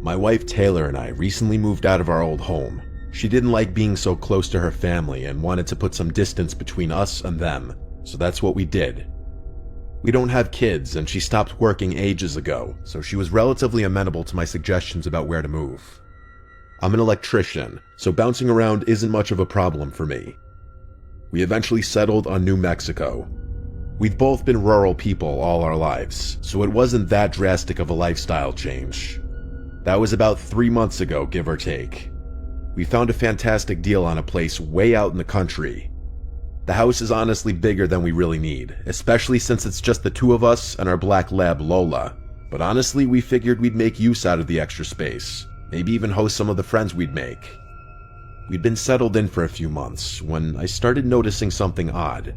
My wife Taylor and I recently moved out of our old home. She didn't like being so close to her family and wanted to put some distance between us and them, so that's what we did. We don't have kids, and she stopped working ages ago, so she was relatively amenable to my suggestions about where to move. I'm an electrician, so bouncing around isn't much of a problem for me. We eventually settled on New Mexico. We've both been rural people all our lives, so it wasn't that drastic of a lifestyle change. That was about 3 months ago, give or take. We found a fantastic deal on a place way out in the country. The house is honestly bigger than we really need, especially since it's just the two of us and our black lab Lola. But honestly, we figured we'd make use out of the extra space, maybe even host some of the friends we'd make. We'd been settled in for a few months when I started noticing something odd.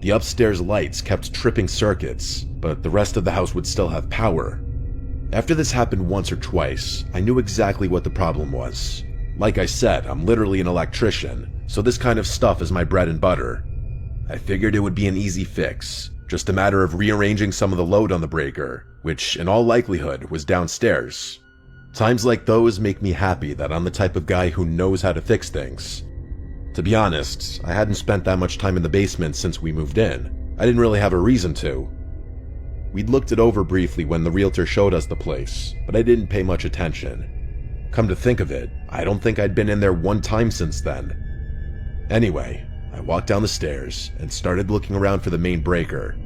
The upstairs lights kept tripping circuits, but the rest of the house would still have power. After this happened once or twice, I knew exactly what the problem was. Like I said, I'm literally an electrician, so this kind of stuff is my bread and butter. I figured it would be an easy fix, just a matter of rearranging some of the load on the breaker, which in all likelihood was downstairs. Times like those make me happy that I'm the type of guy who knows how to fix things. To be honest, I hadn't spent that much time in the basement since we moved in. I didn't really have a reason to. We'd looked it over briefly when the realtor showed us the place, but I didn't pay much attention. Come to think of it, I don't think I'd been in there one time since then. Anyway, I walked down the stairs and started looking around for the main breaker.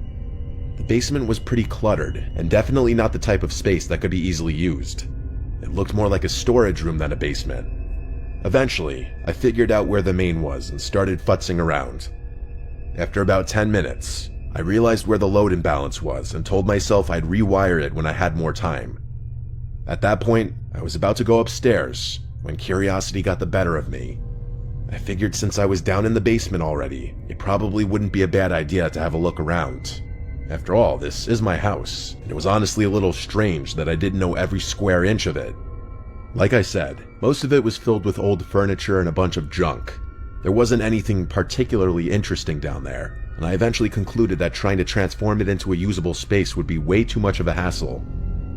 The basement was pretty cluttered, and definitely not the type of space that could be easily used. It looked more like a storage room than a basement. Eventually, I figured out where the main was and started futzing around. After about 10 minutes, I realized where the load imbalance was and told myself I'd rewire it when I had more time. At that point, I was about to go upstairs when curiosity got the better of me. I figured since I was down in the basement already, it probably wouldn't be a bad idea to have a look around. After all, this is my house, and it was honestly a little strange that I didn't know every square inch of it. Like I said, most of it was filled with old furniture and a bunch of junk. There wasn't anything particularly interesting down there, and I eventually concluded that trying to transform it into a usable space would be way too much of a hassle.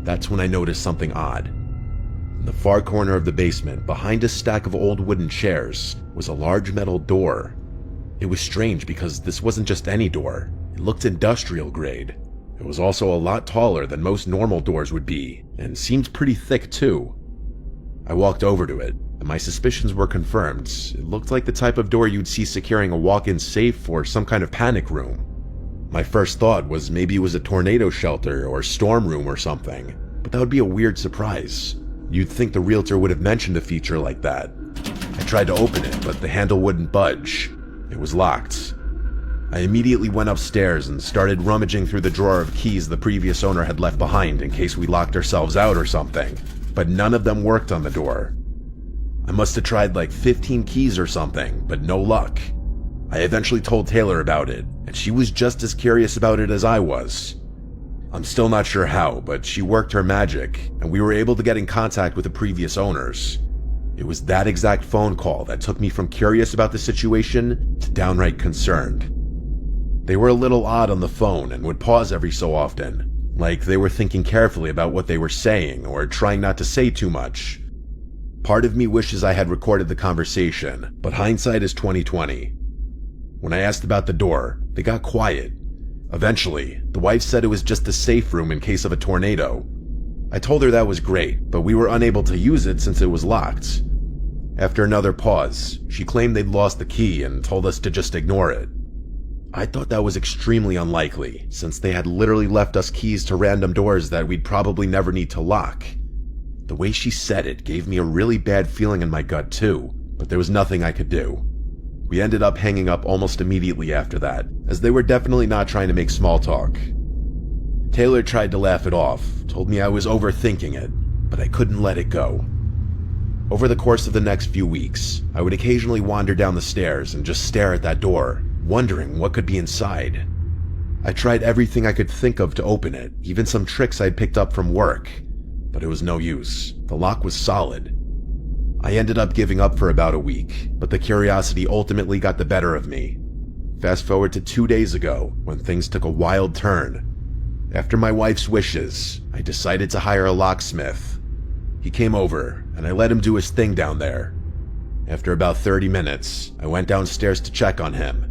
That's when I noticed something odd. In the far corner of the basement, behind a stack of old wooden chairs, was a large metal door. It was strange because this wasn't just any door. It looked industrial grade. It was also a lot taller than most normal doors would be, and seemed pretty thick too. I walked over to it, and my suspicions were confirmed. It looked like the type of door you'd see securing a walk-in safe or some kind of panic room. My first thought was maybe it was a tornado shelter or storm room or something, but that would be a weird surprise. You'd think the realtor would have mentioned a feature like that. I tried to open it, but the handle wouldn't budge. It was locked. I immediately went upstairs and started rummaging through the drawer of keys the previous owner had left behind in case we locked ourselves out or something, but none of them worked on the door. I must have tried like 15 keys or something, but no luck. I eventually told Taylor about it, and she was just as curious about it as I was. I'm still not sure how, but she worked her magic, and we were able to get in contact with the previous owners. It was that exact phone call that took me from curious about the situation to downright concerned. They were a little odd on the phone and would pause every so often, like they were thinking carefully about what they were saying or trying not to say too much. Part of me wishes I had recorded the conversation, but hindsight is 20/20. When I asked about the door, they got quiet. Eventually, the wife said it was just a safe room in case of a tornado. I told her that was great, but we were unable to use it since it was locked. After another pause, she claimed they'd lost the key and told us to just ignore it. I thought that was extremely unlikely, since they had literally left us keys to random doors that we'd probably never need to lock. The way she said it gave me a really bad feeling in my gut too, but there was nothing I could do. We ended up hanging up almost immediately after that, as they were definitely not trying to make small talk. Taylor tried to laugh it off, told me I was overthinking it, but I couldn't let it go. Over the course of the next few weeks, I would occasionally wander down the stairs and just stare at that door, wondering what could be inside. I tried everything I could think of to open it, even some tricks I'd picked up from work, but it was no use. The lock was solid. I ended up giving up for about a week, but the curiosity ultimately got the better of me. Fast forward to 2 days ago, when things took a wild turn. After my wife's wishes, I decided to hire a locksmith. He came over, and I let him do his thing down there. After about 30 minutes, I went downstairs to check on him.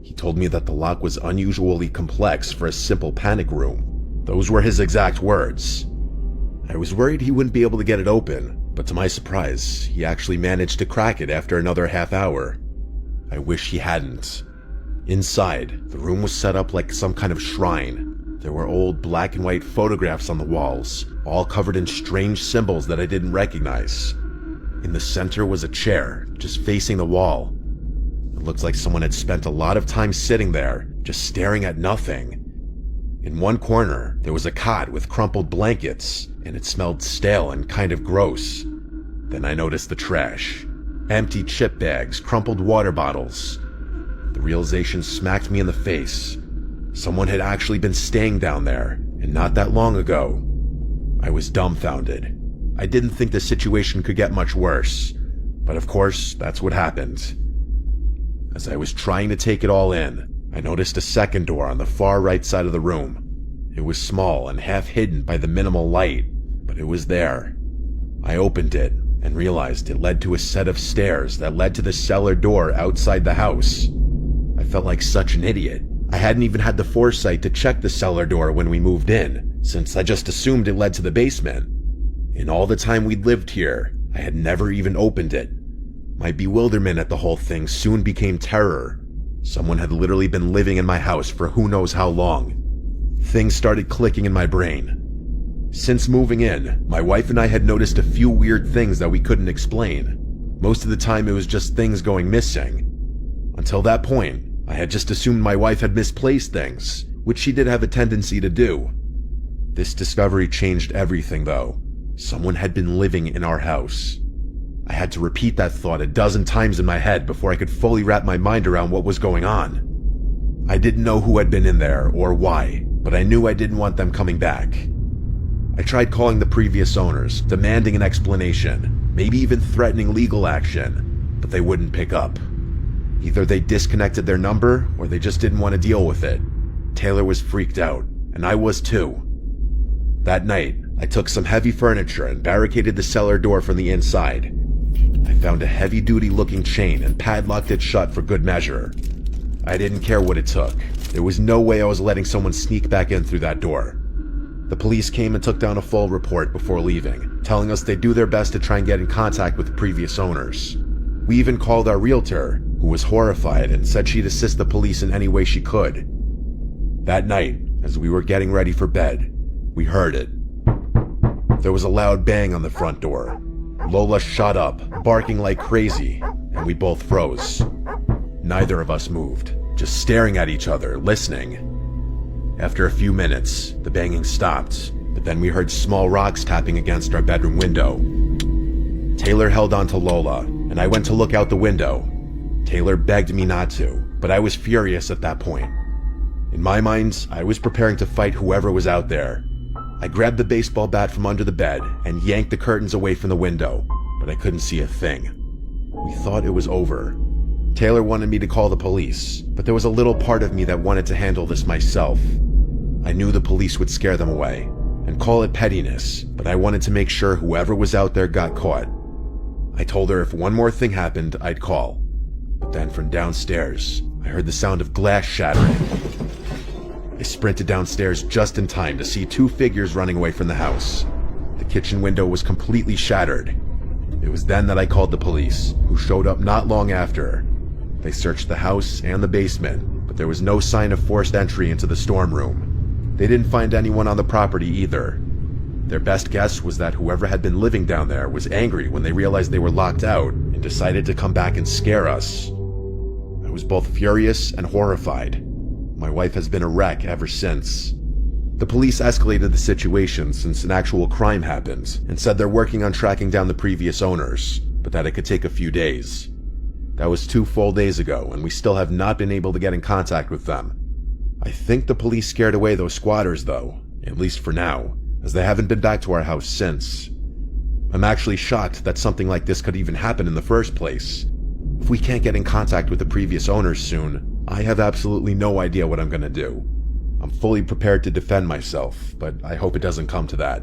He told me that the lock was unusually complex for a simple panic room. Those were his exact words. I was worried he wouldn't be able to get it open, but to my surprise, he actually managed to crack it after another half hour. I wish he hadn't. Inside, the room was set up like some kind of shrine. There were old black and white photographs on the walls, all covered in strange symbols that I didn't recognize. In the center was a chair, just facing the wall. It looked like someone had spent a lot of time sitting there, just staring at nothing. In one corner, there was a cot with crumpled blankets, and it smelled stale and kind of gross. Then I noticed the trash. Empty chip bags, crumpled water bottles. The realization smacked me in the face. Someone had actually been staying down there, and not that long ago. I was dumbfounded. I didn't think the situation could get much worse, but of course, that's what happened. As I was trying to take it all in, I noticed a second door on the far right side of the room. It was small and half hidden by the minimal light, but it was there. I opened it and realized it led to a set of stairs that led to the cellar door outside the house. I felt like such an idiot. I hadn't even had the foresight to check the cellar door when we moved in, since I just assumed it led to the basement. In all the time we'd lived here, I had never even opened it. My bewilderment at the whole thing soon became terror. Someone had literally been living in my house for who knows how long. Things started clicking in my brain. Since moving in, my wife and I had noticed a few weird things that we couldn't explain. Most of the time it was just things going missing. Until that point, I had just assumed my wife had misplaced things, which she did have a tendency to do. This discovery changed everything though. Someone had been living in our house. I had to repeat that thought a dozen times in my head before I could fully wrap my mind around what was going on. I didn't know who had been in there or why, but I knew I didn't want them coming back. I tried calling the previous owners, demanding an explanation, maybe even threatening legal action, but they wouldn't pick up. Either they disconnected their number or they just didn't want to deal with it. Taylor was freaked out, and I was too. That night, I took some heavy furniture and barricaded the cellar door from the inside. I found a heavy-duty looking chain and padlocked it shut for good measure. I didn't care what it took. There was no way I was letting someone sneak back in through that door. The police came and took down a full report before leaving, telling us they'd do their best to try and get in contact with the previous owners. We even called our realtor, who was horrified and said she'd assist the police in any way she could. That night, as we were getting ready for bed, we heard it. There was a loud bang on the front door. Lola shot up, barking like crazy, and we both froze. Neither of us moved, just staring at each other, listening. After a few minutes, the banging stopped, but then we heard small rocks tapping against our bedroom window. Taylor held on to Lola, and I went to look out the window. Taylor begged me not to, but I was furious at that point. In my mind, I was preparing to fight whoever was out there. I grabbed the baseball bat from under the bed and yanked the curtains away from the window, but I couldn't see a thing. We thought it was over. Taylor wanted me to call the police, but there was a little part of me that wanted to handle this myself. I knew the police would scare them away, and call it pettiness, but I wanted to make sure whoever was out there got caught. I told her if one more thing happened, I'd call. But then from downstairs, I heard the sound of glass shattering. I sprinted downstairs just in time to see two figures running away from the house. The kitchen window was completely shattered. It was then that I called the police, who showed up not long after. They searched the house and the basement, but there was no sign of forced entry into the storm room. They didn't find anyone on the property either. Their best guess was that whoever had been living down there was angry when they realized they were locked out and decided to come back and scare us. I was both furious and horrified. My wife has been a wreck ever since. The police escalated the situation since an actual crime happened and said they're working on tracking down the previous owners, but that it could take a few days. That was 2 full days ago, and we still have not been able to get in contact with them. I think the police scared away those squatters though, at least for now, as they haven't been back to our house since. I'm actually shocked that something like this could even happen in the first place. If we can't get in contact with the previous owners soon, I have absolutely no idea what I'm gonna do. I'm fully prepared to defend myself, but I hope it doesn't come to that.